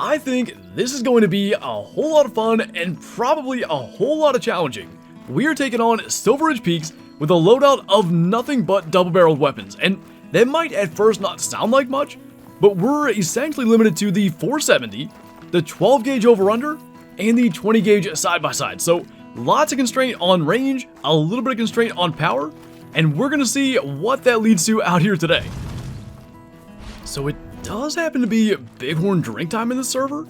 I think this is going to be a whole lot of fun and probably a whole lot of challenging. We are taking on Silver Ridge Peaks with a loadout of nothing but double-barreled weapons, and that might at first not sound like much, but we're essentially limited to the 470, the 12 gauge over-under, and the 20 gauge side-by-side. So lots of constraint on range, a little bit of constraint on power, and we're going to see what that leads to out here today. So it does happen to be bighorn drink time in this server,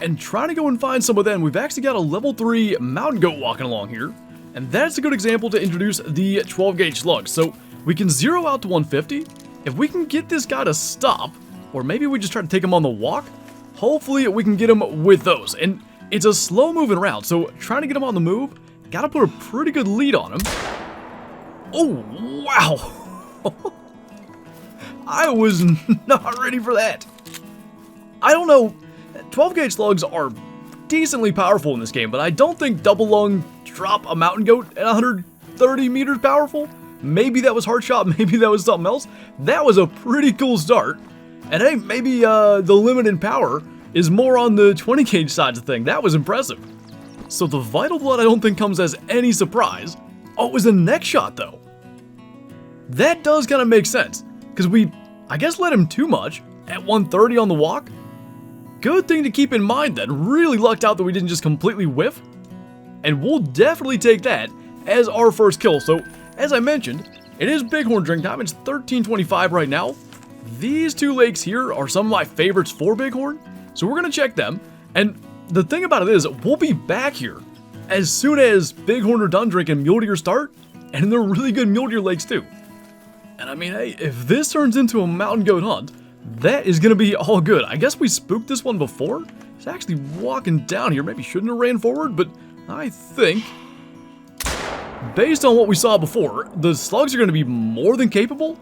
and trying to go and find some of them, we've actually got a level 3 mountain goat walking along here, and that's a good example to introduce the 12 gauge slugs. So we can zero out to 150. If we can get this guy to stop, or maybe we just try to take him on the walk, hopefully we can get him with those. And it's a slow moving round, so trying to get him on the move, gotta put a pretty good lead on him. Oh, wow. I was not ready for that. I don't know, 12 gauge slugs are decently powerful in this game, but I don't think double lung drop a mountain goat at 130 meters powerful. Maybe that was hard shot, maybe that was something else. That was a pretty cool start. And hey, maybe the limit in power is more on the 20 gauge side of the thing. That was impressive. So the vital blood I don't think comes as any surprise. Oh, it was a neck shot though. That does kind of make sense, because we, I guess, let him too much at 130 on the walk. Good thing to keep in mind then. Really lucked out that we didn't just completely whiff. And we'll definitely take that as our first kill. So, as I mentioned, it is bighorn drink time. It's 13:25 right now. These two lakes here are some of my favorites for bighorn, so we're going to check them. And the thing about it is, we'll be back here as soon as bighorn are done drinking mule deer start, and they're really good mule deer lakes too. And I mean, hey, if this turns into a mountain goat hunt, that is going to be all good. I guess we spooked this one before. It's actually walking down here. Maybe shouldn't have ran forward, but I think, based on what we saw before, the slugs are going to be more than capable.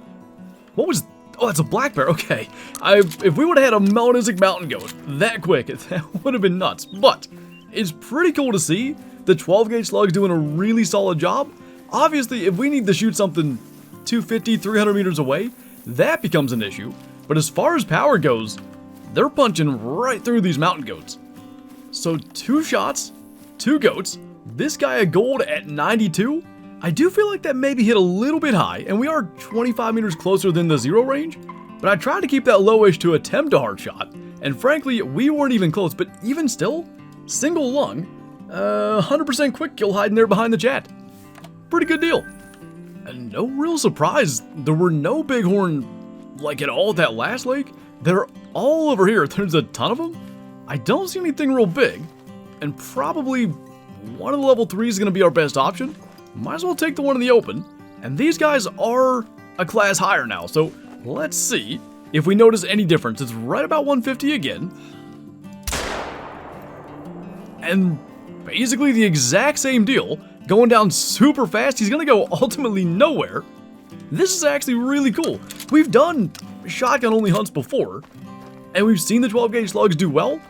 What was... Oh, that's a black bear. Okay. If we would have had a melanistic mountain goat that quick, that would have been nuts. But it's pretty cool to see the 12 gauge slugs doing a really solid job. Obviously, if we need to shoot something 250, 300 meters away, that becomes an issue. But as far as power goes, they're punching right through these mountain goats. So 2 shots, 2 goats, this guy a gold at 92. I do feel like that maybe hit a little bit high, and we are 25 meters closer than the zero range, but I tried to keep that lowish to attempt a hard shot, and frankly, we weren't even close. But even still, single lung, 100% quick kill hiding there behind the chat. Pretty good deal. And no real surprise, there were no bighorn like at all at that last lake. They're all over here. There's a ton of them. I don't see anything real big, and probably one of the level 3s is going to be our best option. Might as well take the one in the open, and these guys are a class higher now, so let's see if we notice any difference. It's right about 150 again, and basically the exact same deal, going down super fast. He's gonna go ultimately nowhere. This is actually really cool. We've done shotgun only hunts before, and we've seen the 12 gauge slugs do well,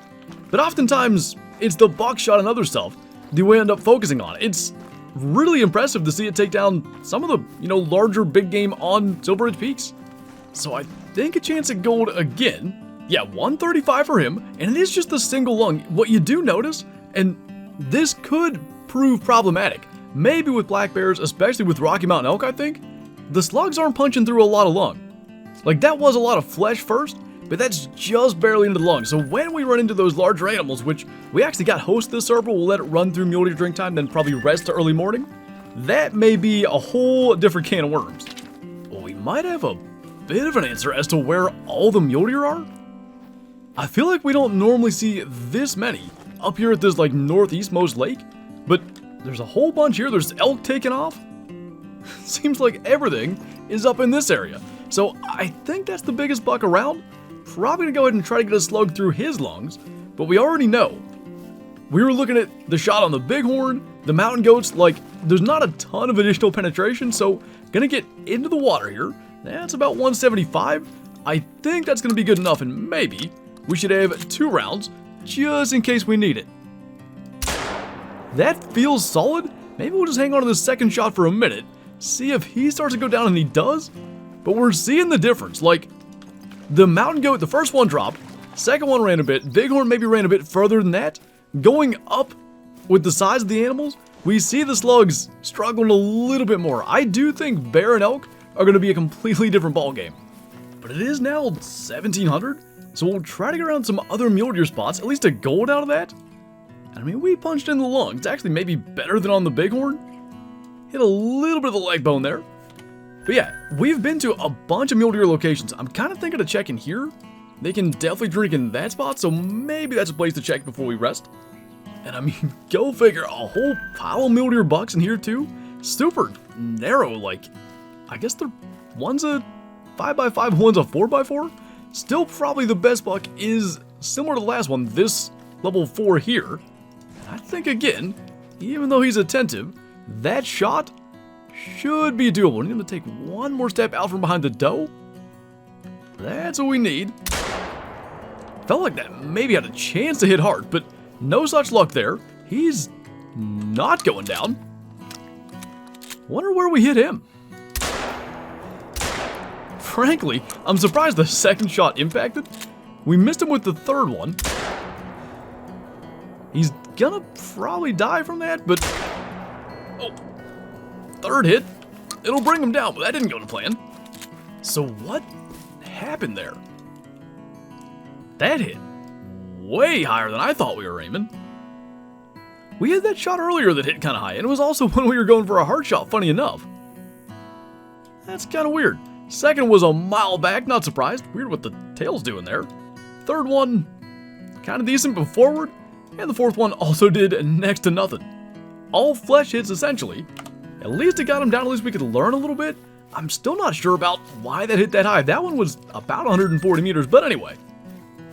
but oftentimes it's the buckshot and other stuff that we end up focusing on. It's really impressive to see it take down some of the, larger big game on Silver Ridge Peaks. So I think a chance at gold again. Yeah, 135 for him, and it is just the single lung. What you do notice, and this could prove problematic, maybe with black bears, especially with Rocky Mountain elk, I think, the slugs aren't punching through a lot of lung. Like, that was a lot of flesh first, but that's just barely into the lung. So when we run into those larger animals, which we actually got host this server, we'll let it run through mule deer drink time, then probably rest to early morning. That may be a whole different can of worms. Well, we might have a bit of an answer as to where all the mule deer are. I feel like we don't normally see this many up here at this northeastmost lake, but there's a whole bunch here. There's elk taking off. Seems like everything is up in this area. So I think that's the biggest buck around. Probably gonna go ahead and try to get a slug through his lungs, but we already know. We were looking at the shot on the bighorn, the mountain goats, there's not a ton of additional penetration, so gonna get into the water here. That's about 175. I think that's gonna be good enough, and maybe we should have 2 rounds, just in case we need it. That feels solid. Maybe we'll just hang on to the second shot for a minute, see if he starts to go down, and he does. But we're seeing the difference. The mountain goat, the first one dropped, Second one ran a bit. Bighorn maybe ran a bit further than that. Going up with the size of the animals, we see the slugs struggling a little bit more. I do think bear and elk are going to be a completely different ball game. But it is now 1700, so we'll try to get around some other mule deer spots, at least a gold out of that. I mean, we punched in the lung. It's actually maybe better than on the bighorn. Hit a little bit of the leg bone there. But yeah, we've been to a bunch of mule deer locations. I'm kind of thinking of checking here. They can definitely drink in that spot, so maybe that's a place to check before we rest. And I mean, go figure, a whole pile of mule deer bucks in here too. Super narrow, like, I guess one's a 5x5, one's a 4x4. Still probably the best buck is similar to the last one, this level 4 here. I think again, even though he's attentive, that shot should be doable. We need him to take one more step out from behind the doe. That's what we need. Felt like that maybe had a chance to hit hard, but no such luck there. He's not going down. Wonder where we hit him. Frankly, I'm surprised the second shot impacted. We missed him with the third one. He's gonna probably die from that, but... Oh, third hit. It'll bring him down, but that didn't go to plan. So what happened there? That hit way higher than I thought we were aiming. We had that shot earlier that hit kind of high, and it was also when we were going for a hard shot, funny enough. That's kind of weird. Second was a mile back, not surprised. Weird what the tail's doing there. Third one, kind of decent but forward. And the fourth one also did next to nothing. All flesh hits essentially. At least it got him down, at least we could learn a little bit. I'm still not sure about why that hit that high. That one was about 140 meters, but anyway.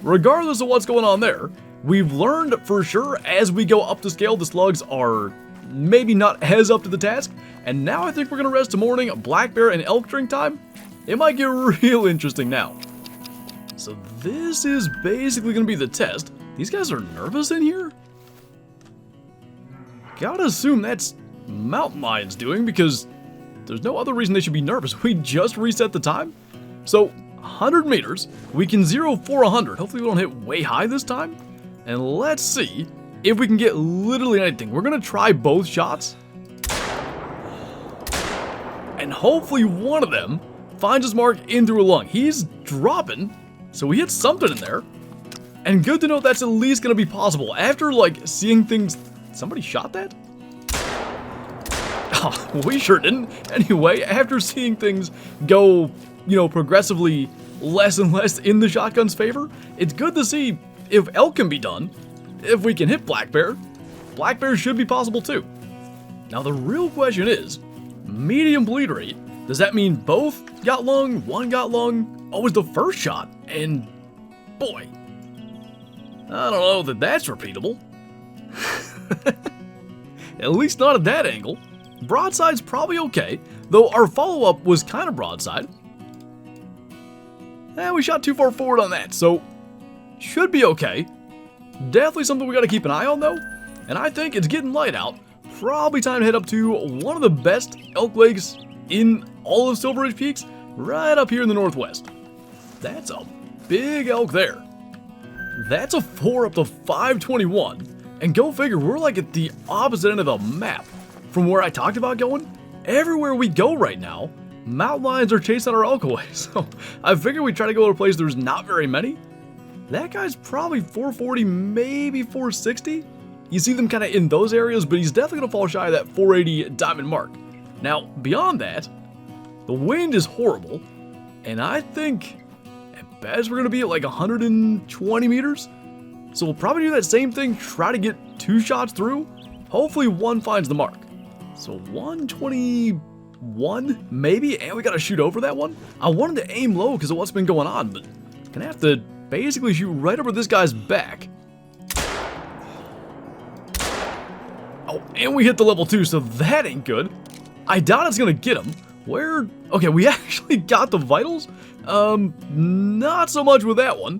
Regardless of what's going on there, we've learned for sure as we go up the scale, the slugs are maybe not as up to the task. And now I think we're going to rest to morning, black bear and elk drink time. It might get real interesting now. So this is basically going to be the test. These guys are nervous in here? Gotta assume that's mountain lions doing, because there's no other reason they should be nervous. We just reset the time. So 100 meters, we can zero for 100. Hopefully we don't hit way high this time. And let's see if we can get literally anything. We're gonna try both shots. And hopefully one of them finds his mark in through a lung. He's dropping, so we hit something in there. And good to know that's at least gonna be possible. After like seeing things, somebody shot that? Oh, we sure didn't. Anyway, after seeing things go, you know, progressively less and less in the shotgun's favor, it's good to see if elk can be done. If we can hit black bear should be possible too. Now the real question is, medium bleed rate, does that mean both got lung, one got lung? Oh, it was the first shot, and boy, I don't know that that's repeatable. At least not at that angle. Broadside's probably okay, though our follow-up was kind of broadside. We shot too far forward on that, so should be okay. Definitely something we gotta keep an eye on though, and I think it's getting light out. Probably time to head up to one of the best elk lakes in all of Silver Ridge Peaks, right up here in the northwest. That's a big elk there. That's a 4 up to 521, and go figure, we're like at the opposite end of the map from where I talked about going. Everywhere we go right now, mountain lions are chasing our elk away, so I figured we'd try to go to a place there's not very many. That guy's probably 440, maybe 460. You see them kind of in those areas, but he's definitely going to fall shy of that 480 diamond mark. Now, beyond that, the wind is horrible, and I think at best we're going to be at like 120 meters. So we'll probably do that same thing, try to get 2 shots through. Hopefully one finds the mark. So 121 maybe, and we got to shoot over that one. I wanted to aim low because of what's been going on, but gonna have to basically shoot right over this guy's back. Oh, and we hit the level 2, so that ain't good. I doubt it's gonna get him. Where? Okay, we actually got the vitals. Not so much with that one.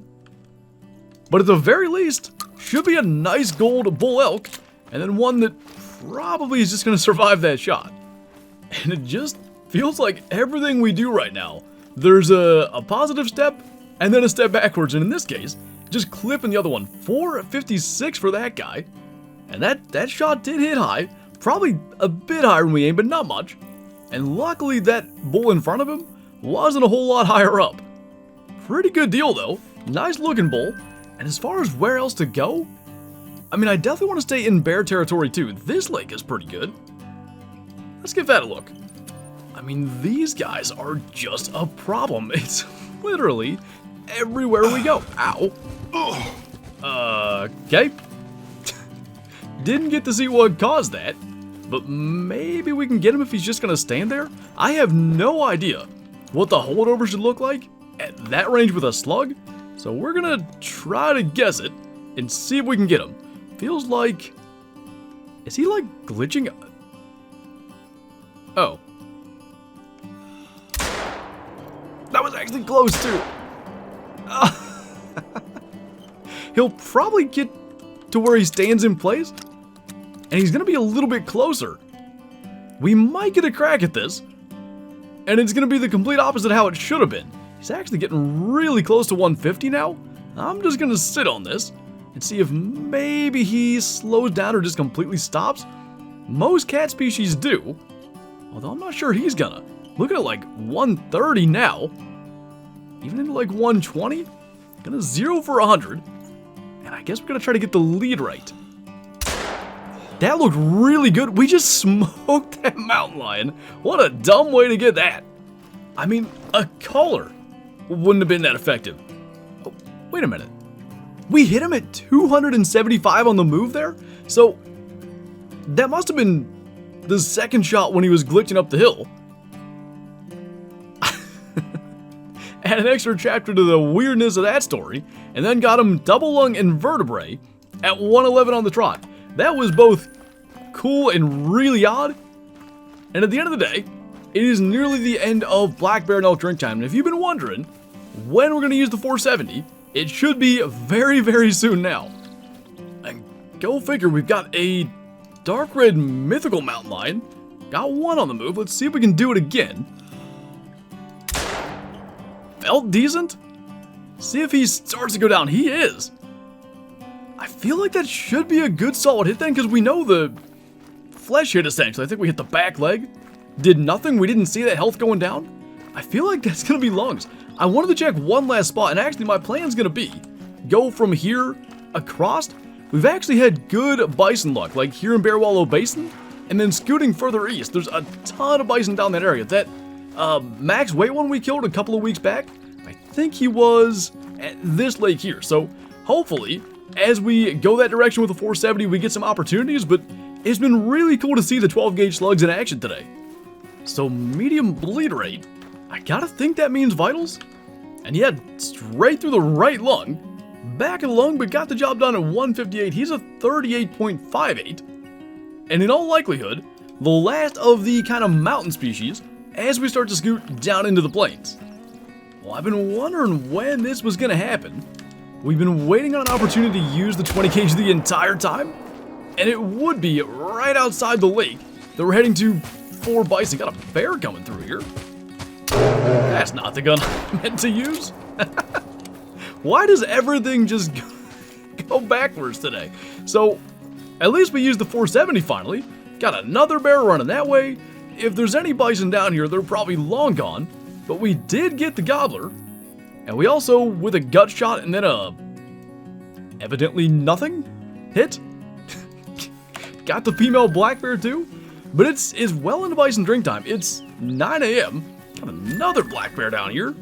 But at the very least, should be a nice gold bull elk, and then one that probably is just gonna survive that shot. And it just feels like everything we do right now, there's a positive step and then a step backwards, and in this case, just clipping the other one. 456 for that guy. And that shot did hit high. Probably a bit higher than we aimed, but not much. And luckily that bull in front of him wasn't a whole lot higher up. Pretty good deal though. Nice looking bull. And as far as where else to go, I mean, I definitely want to stay in bear territory too. This lake is pretty good. Let's give that a look. I mean, these guys are just a problem. It's literally everywhere we go. Ow. Okay. Didn't get to see what caused that, but maybe we can get him if he's just gonna stand there. I have no idea what the holdover should look like at that range with a slug, so we're gonna try to guess it and see if we can get him. Feels like... Is he like glitching? Oh. That was actually close too. He'll probably get to where he stands in place, and he's gonna be a little bit closer. We might get a crack at this, and it's gonna be the complete opposite of how it should have been. He's actually getting really close to 150 now. I'm just gonna sit on this and see if maybe he slows down or just completely stops. Most cat species do, although I'm not sure he's gonna. Looking at like 130 now, even into like 120. Gonna 0 for 100, and I guess we're gonna try to get the lead right. That looked really good. We just smoked that mountain lion. What a dumb way to get that. I mean, a collar wouldn't have been that effective. Oh, wait a minute. We hit him at 275 on the move there? So, that must have been the second shot when he was glitching up the hill. Add an extra chapter to the weirdness of that story, and then got him double lung and vertebrae at 111 on the trot. That was both cool and really odd. And at the end of the day, it is nearly the end of Black Bear No Drink Time. And if you've been wondering when we're going to use the 470, it should be very, very soon now. And go figure, we've got a dark red mythical mountain lion. Got one on the move. Let's see if we can do it again. Felt decent. See if he starts to go down. He is. I feel like that should be a good solid hit then, because we know the flesh hit essentially. I think we hit the back leg. Did nothing. We didn't see that health going down. I feel like that's going to be lungs. I wanted to check one last spot, and actually my plan's going to be go from here across. We've actually had good bison luck, like here in Bear Wallow Basin, and then scooting further east. There's a ton of bison down that area. That max weight one we killed a couple of weeks back, I think he was at this lake here. So hopefully, as we go that direction with the 470, we get some opportunities, but it's been really cool to see the 12 gauge slugs in action today. So medium bleed rate, I gotta think that means vitals. And he had straight through the right lung, back of the lung, but got the job done at 158. He's a 38.58. And in all likelihood, the last of the kind of mountain species as we start to scoot down into the plains. Well, I've been wondering when this was gonna happen. We've been waiting on an opportunity to use the 20 gauge the entire time, and it would be right outside the lake that we're heading to for bison. Got a bear coming through here. That's not the gun I meant to use. Why does everything just go backwards today? So, at least we used the 470 finally. Got another bear running that way. If there's any bison down here, they're probably long gone. But we did get the gobbler. And we also, with a gut shot and then a evidently nothing hit, got the female black bear too. But it's well into bison drink time. It's 9 a.m. Got another black bear down here.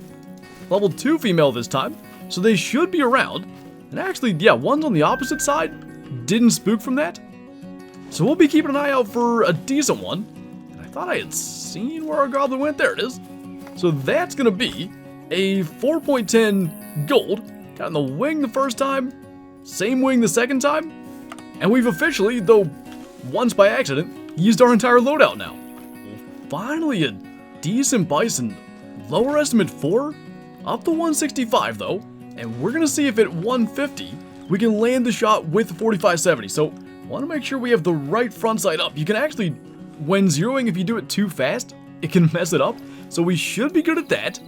Level 2 female this time. So they should be around. And actually, yeah, one's on the opposite side. Didn't spook from that. So we'll be keeping an eye out for a decent one. And I thought I had seen where our gobbler went. There it is. So that's going to be a 4.10 gold. Got in the wing the first time. Same wing the second time. And we've officially, though once by accident, used our entire loadout now. Well, finally a decent bison. Lower estimate 4. Up to 165 though. And we're going to see if at 150 we can land the shot with the 4570. So want to make sure we have the right front sight up. You can actually, when zeroing, if you do it too fast, it can mess it up. So we should be good at that.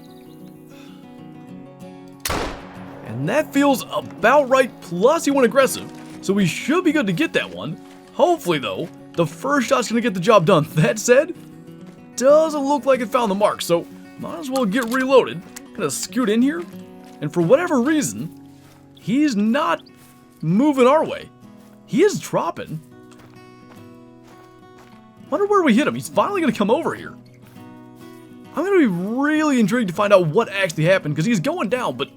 And And that feels about right, plus he went aggressive, so we should be good to get that one. Hopefully though, the first shot's gonna get the job done. That said, doesn't look like it found the mark, so might as well get reloaded. Gonna scoot in here, and for whatever reason, he's not moving our way. He is dropping. Wonder where we hit him. He's finally gonna come over here. I'm gonna be really intrigued to find out what actually happened, because he's going down, but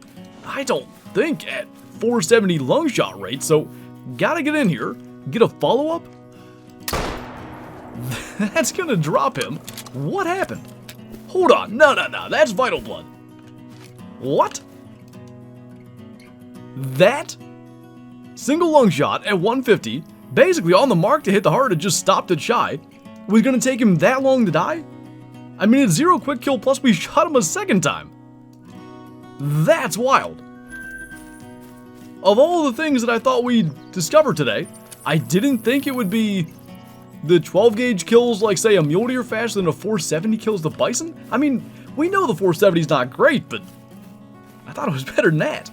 I don't think at 470 lung shot rate, so gotta get in here, get a follow-up. That's gonna drop him. What happened? Hold on, no, that's vital blood. What? That single lung shot at 150, basically on the mark to hit the heart, it just stopped it shy, was gonna take him that long to die? I mean, it's 0 quick kill, plus we shot him a second time. That's wild. Of all the things that I thought we'd discover today, I didn't think it would be the 12 gauge kills like, say, a mule deer faster than a 470 kills the bison. I mean, we know the 470 is not great, but I thought it was better than that.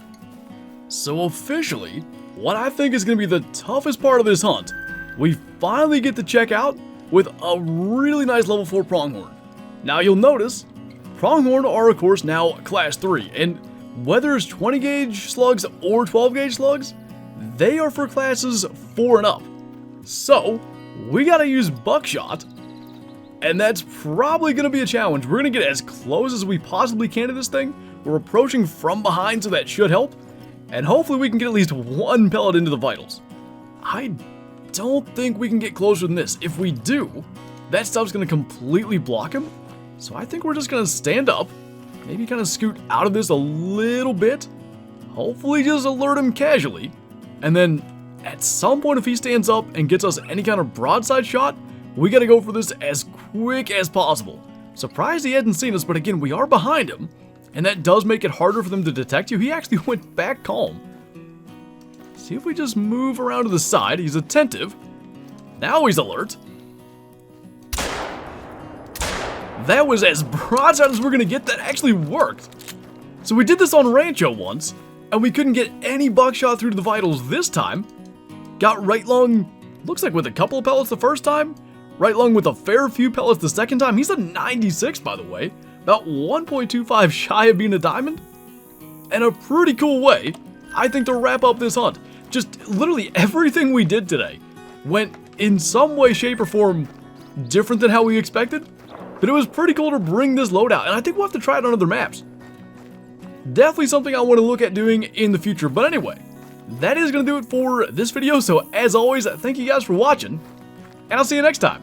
So officially, what I think is going to be the toughest part of this hunt, we finally get to check out with a really nice level 4 pronghorn. Now you'll notice, pronghorn are of course now class 3, and whether it's 20 gauge slugs or 12 gauge slugs, they are for classes 4 and up. So, we gotta use buckshot, and that's probably gonna be a challenge. We're gonna get as close as we possibly can to this thing. We're approaching from behind, so that should help, and hopefully we can get at least 1 pellet into the vitals. I don't think we can get closer than this. If we do, that stuff's gonna completely block him. So I think we're just gonna stand up, maybe kind of scoot out of this a little bit, hopefully just alert him casually, and then at some point if he stands up and gets us any kind of broadside shot, we gotta go for this as quick as possible. Surprised he hadn't seen us, but again, we are behind him, and that does make it harder for them to detect you. He actually went back calm. See if we just move around to the side. He's attentive. Now he's alert. That was as broadside as we're gonna get. That actually worked. So we did this on Rancho once, and we couldn't get any buckshot through to the vitals this time. Got right lung, looks like with a couple of pellets the first time, right lung with a fair few pellets the second time. He's a 96, by the way, about 1.25 shy of being a diamond. And a pretty cool way, I think, to wrap up this hunt. Just literally everything we did today went in some way, shape, or form different than how we expected. But it was pretty cool to bring this loadout, and I think we'll have to try it on other maps. Definitely something I want to look at doing in the future. But anyway, that is going to do it for this video. So as always, thank you guys for watching, and I'll see you next time.